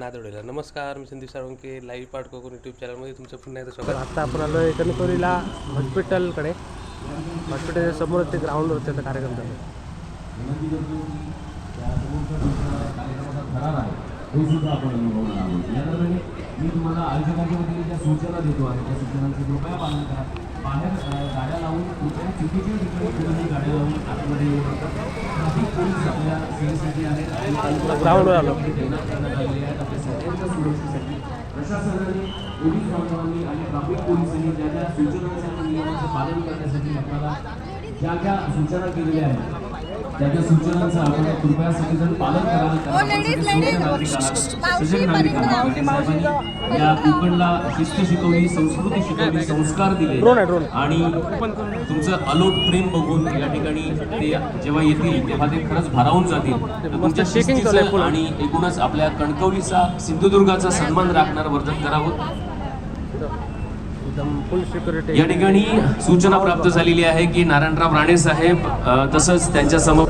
नादवडेला. नमस्कार, मी Sandeep Salunke, live part Konkan YouTube चॅनलमध्ये तुमचं पुन्हा एकदा स्वागत. आता आपण आलो आहे कणकवलीला हॉस्पिटलकडे. हॉस्पिटलच्या समोर ते ग्राउंडवर त्याचा कार्यक्रम चालू आहे. हे सुद्धा आपण अनुभवणार आहोत. या दरम्यान मी तुम्हाला आयोजकांच्या वतीने ज्या सूचना देतो आहे त्या सूचनांचं कृपया पालन करा. बाहेर गाड्या लावून कुठल्याही चुकीच्या ठिकाणी गाड्या लावून आतमध्ये येऊ नका. ट्रॅफिक पोलीस आपल्या सेवेसाठी आहेत. ग्राउंडवर आलो. आपल्या सगळ्यांच्या सुरक्षेसाठी प्रशासनाने, पोलीस बांधवांनी आणि ट्रॅफिक पोलिसांनी ज्या ज्या सूचनांचं आणि नियमांचं पालन करण्यासाठी आपल्याला ज्या ज्या सूचना केलेल्या आहेत त्याच्या सूचनांचं आपण कृपया सगळेजण पालन कराल. सजग नागरिकांना या कोकणला शिस्त शिकवली, संस्कृती शिकवली, संस्कार दिले आणि तुमचं अलोट प्रेम बघून या ठिकाणी ते जेव्हा येतील तेव्हा ते खरंच भारावून जातील. तुमच्या शिस्तीचं आणि एकूणच आपल्या कणकवलीचा, सिंधुदुर्गाचा सन्मान राखणार वर्धन करावं. या ठिकाणी सूचना प्राप्त झालेली आहे की नारायणराव राणे साहेब तसंच त्यांच्या समोर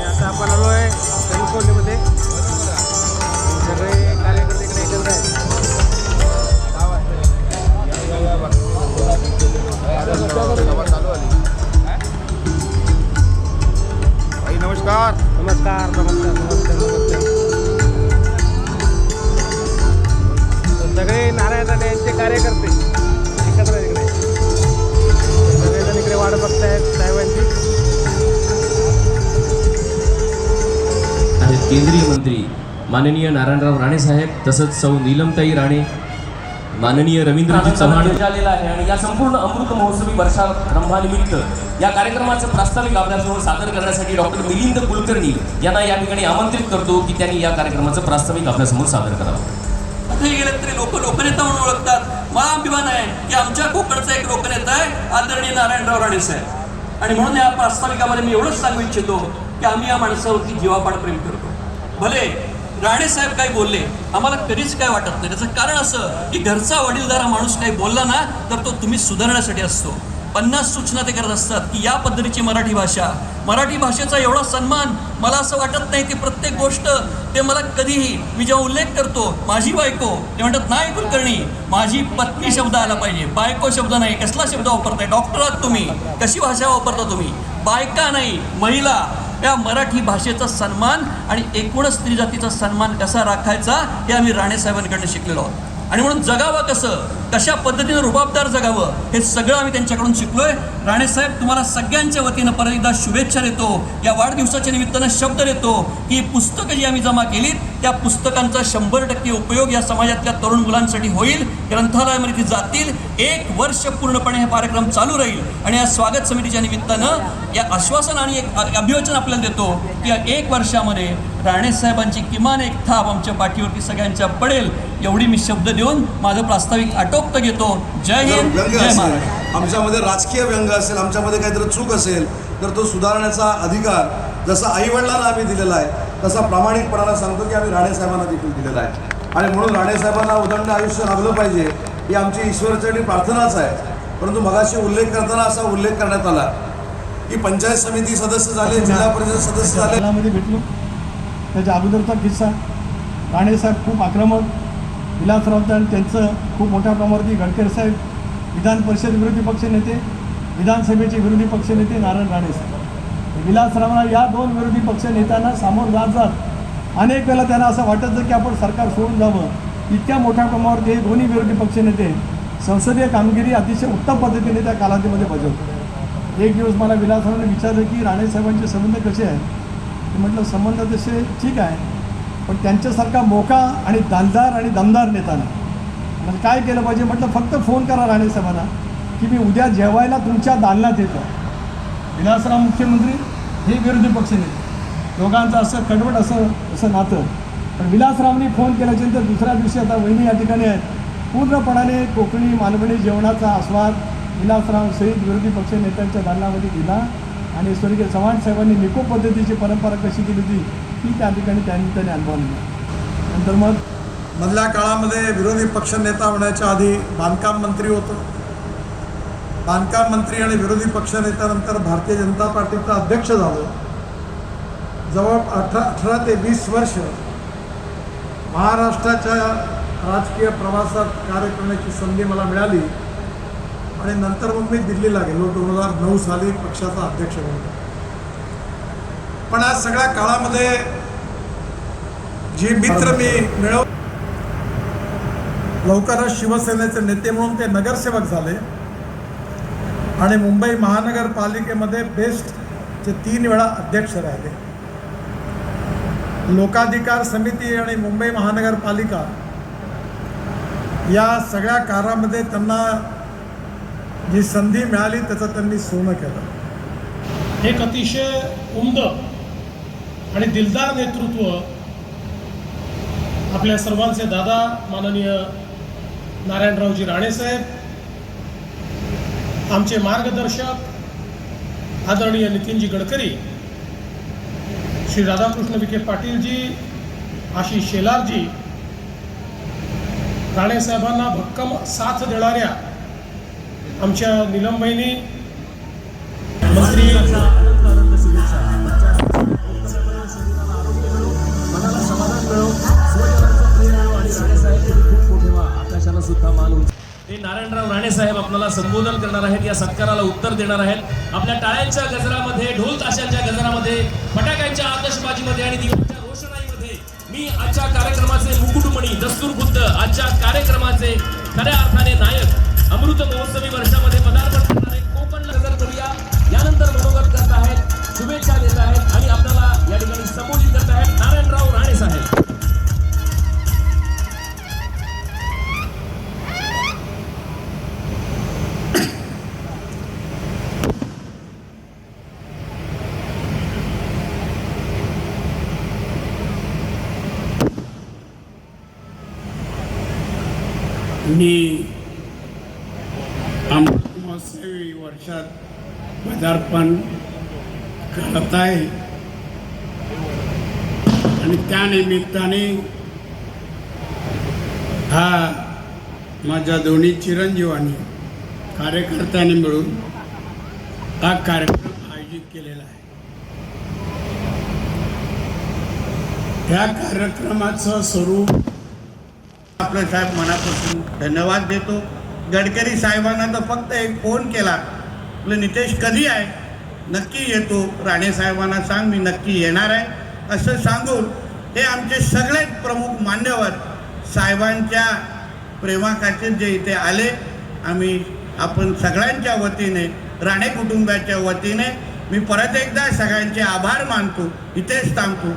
आता आपण आलो आहे कणकवलीमध्ये. सगळे कार्यकर्ते इकडे एकत्र आहेत. नमस्कार नमस्कार नमस्कार नमस्कार नमस्कार. सगळे नारायण राणे यांचे कार्यकर्ते एकत्र आहेत इकडे. सगळेजण इकडे वाट बघतायत साहेबांची. आहेत केंद्रीय मंत्री माननीय नारायणराव राणे साहेब तसंच सौ नीलमताई राणे, माननीय रवींद्रजी चव्हाण झालेला आहे. आणि या संपूर्ण अमृत महोत्सवी वर्षारंभानिमित्त या कार्यक्रमाचं प्रास्ताविक आपल्यासमोर सादर करण्यासाठी डॉक्टर मिलिंद कुलकर्णी यांना या ठिकाणी आमंत्रित करतो की त्यांनी या कार्यक्रमाचं प्रास्ताविक आपल्यासमोर सादर करावं. कुठेही गेले तरी लोक लोकनेता म्हणून ओळखतात. मला अभिमान आहे की आमच्या कोकणचा एक लोकनेता आहे आदरणीय नारायणराव राणे साहेब. आणि म्हणून या प्रास्ताविकामध्ये मी एवढंच सांगू इच्छितो की आम्ही या माणसावरती जीवापाड प्रेम करतो. भले राणे साहेब काही बोलले आम्हाला कधीच काय वाटत नाही. त्याचं कारण असं की घरचा वडीलधारा माणूस काही बोलला ना तर तो तुम्ही सुधारण्यासाठी असतो. 50 सूचना ते करत असतात की या पद्धतीची मराठी भाषा, मराठी भाषेचा एवढा सन्मान मला असं वाटत नाही की प्रत्येक गोष्ट ते मला कधीही मी जेव्हा उल्लेख करतो माझी बायको ते म्हणतात नाही कुलकर्णी माझी पत्नी शब्द आला पाहिजे, बायको शब्द नाही. कसला शब्द वापरताय? डॉक्टर आहात तुम्ही, कशी भाषा वापरता तुम्ही? बायका नाही महिला. या मराठी भाषेचा सन्मान आणि एकूणच स्त्री जातीचा सन्मान कसा राखायचा हे आम्ही राणे साहेबांकडनं शिकलेलो आहोत. आणि म्हणून जगावं कसं, कशा पद्धतीनं रुबाबदार जगावं हे सगळं आम्ही त्यांच्याकडून शिकलोय. राणे साहेब तुम्हाला सगळ्यांच्या वतीनं परत एकदा शुभेच्छा देतो. या वाढदिवसाच्या निमित्तानं शब्द देतो की पुस्तकं जी आम्ही जमा केलीत त्या पुस्तकांचा 100% उपयोग या समाजातल्या तरुण मुलांसाठी होईल. ग्रंथालयामध्ये ती जातील. 1 वर्ष पूर्णपणे हा कार्यक्रम चालू राहील. आणि या स्वागत समितीच्या निमित्तानं या आश्वासन आणि एक अभिवचन आपल्याला देतो की या 1 वर्षामध्ये राणे साहेबांची किमान एक थाप आमच्या पाठीवरती सगळ्यांच्या पडेल एवढी मी शब्द देऊन माझं प्रास्ताविक आटोपत घेतो. जय हिंद, जय महाराष्ट्र. आमच्यामध्ये राजकीय व्यंग असेल, आमच्यामध्ये काहीतरी चूक असेल तर तो सुधारण्याचा अधिकार जसा आईवडिलांना आम्ही दिलेला आहे तसा प्रामाणिकपणाला सांगतो की आम्ही राणे साहेबांना देखील दिलेला आहे. आणि म्हणून राणे साहेबांना उदंड आयुष्य लाभलं पाहिजे ही आमची ईश्वराचरणी प्रार्थनाच आहे. परंतु मगाशी उल्लेख करताना असा उल्लेख करण्यात आला की पंचायत समिती सदस्य झाले, जिल्हा परिषद सदस्य झाले. मध्ये भेटलो त्याच्या अगोदरचा किस्सा. राणेसाहेब खूप आक्रमक, विलासराव आणि त्यांचं खूप मोठ्या प्रमाणावरती गडकरी साहेब विधान परिषद विरोधी पक्षनेते, विधानसभेचे विरोधी पक्षनेते नारायण राणेसाहेब. विलासरावांना या 2 विरोधी पक्षनेत्यांना सामोर जात अनेक वेळेला त्यांना असं वाटायचं की आपण सरकार सोडून जावं. इतक्या मोठ्या प्रमाणावरती हे दोन्ही विरोधी पक्षनेते संसदीय कामगिरी अतिशय उत्तम पद्धतीने त्या कालावधीमध्ये बजावतो. एक दिवस मला विलासरावांनी विचारलं की राणेसाहेबांचे संबंध कसे आहेत. म्हटलं संबंध तसे ठीक आहे पण त्यांच्यासारखा मोका आणि दालदार आणि दमदार नेताना म्हणजे काय केलं पाहिजे. म्हटलं फक्त फोन करा राणेसाहेबांना की मी उद्या जेवायला तुमच्या दालनात येतो. विलासराव मुख्यमंत्री, हे विरोधी पक्षनेते, दोघांचं असं कडवट असं नातं. पण विलासरावांनी फोन केल्याच्यानंतर दुसऱ्या दिवशी आता वहिनी या ठिकाणी आहेत, पूर्णपणाने कोकणी मालवणी जेवणाचा आस्वाद विलासराव सहित विरोधी पक्ष नेत्यांच्या दालनामध्ये दिला. आणि स्वर्गीय चव्हाण साहेबांनी निकोप पद्धतीची परंपरा कशी केली होती ती त्या ठिकाणी त्याने अनुभवली. नंतर मग मधल्या काळामध्ये विरोधी पक्षनेता होण्याच्या आधी बांधकाम मंत्री होतो. बांधकाम मंत्री आणि विरोधी पक्षनेत्यानंतर भारतीय जनता पार्टीचा अध्यक्ष झालो. जवळ 18 ते 20 वर्ष महाराष्ट्राच्या राजकीय प्रवासात कार्य करण्याची संधी मला मिळाली आणि नंतर मग मी दिल्लीला गेलो 2009 साली पक्षाचा अध्यक्ष म्हणून. पण आज सगळ्या काळामध्ये जी मित्र मी मिळव लवकरच शिवसेनेचे नेते म्हणून ते नगरसेवक झाले आणि मुंबई महानगरपालिकेमध्ये बेस्टचे 3 वेळा अध्यक्ष राहिले. लोकाधिकार समिती आणि मुंबई महानगरपालिका या सगळ्या कारामध्ये त्यांना जी संधी मिळाली त्याचं त्यांनी सोनं केलं. एक अतिशय उमद आणि दिलदार नेतृत्व आपल्या सर्वांचे दादा माननीय नारायणरावजी राणेसाहेब, आमचे मार्गदर्शक आदरणीय नितीनजी गडकरी, श्री राधाकृष्ण विखे पाटीलजी, आशिष शेलारजी, राणेसाहेबांना भक्कम साथ देणाऱ्या आमच्या नीलमबहिनी, मंत्री आकाशाला सुद्धा मान उंच. ते नारायणराव राणे साहेब आपल्याला संबोधन करणार आहेत. या सत्काराला उत्तर देणार आहेत. आपल्या टाळ्यांच्या गजरामध्ये, ढोल ताशांच्या गजरामध्ये, फटाक्यांच्या आतषबाजीमध्ये आणि दिव्यांच्या रोषणाईमध्ये मी आजच्या कार्यक्रमाचे मुकुटमणी, दस्तूरबुद्ध, आजच्या कार्यक्रमाचे खऱ्या अर्थाने नायक, अमृत महोत्सवी वर्षामध्ये पदार्पण करणारे कोकणला गजर करूया. यानंतर मनोगत करत आहेत, शुभेच्छा देत आहेत आणि आपल्याला या ठिकाणी संबोधित करत आहेत नारायणराव राणे साहेब. मी अमृत महोत्सवी वर्षात पदार्पण करत आहे आणि त्यानिमित्ताने हा माझ्या दोन्ही चिरंजीवांनी कार्यकर्त्यांनी मिळून हा कार्यक्रम आयोजित केलेला आहे. या कार्यक्रमाचं स्वरूप आपलं साहेब मनापासून धन्यवाद देतो. गडकरी साहेबांना तर फक्त एक फोन केला, आपलं नितेश कधी आहे, नक्की येतो, राणे साहेबांना सांग मी नक्की येणार आहे असं सांगून हे आमचे सगळेच प्रमुख मान्यवर साहेबांच्या प्रेमाखातीर जे इथे आले, आपण सगळ्यांच्या वतीने, राणे कुटुंबाच्या वतीने मी परत एकदा सगळ्यांचे आभार मानतो. इथेच थांबतो.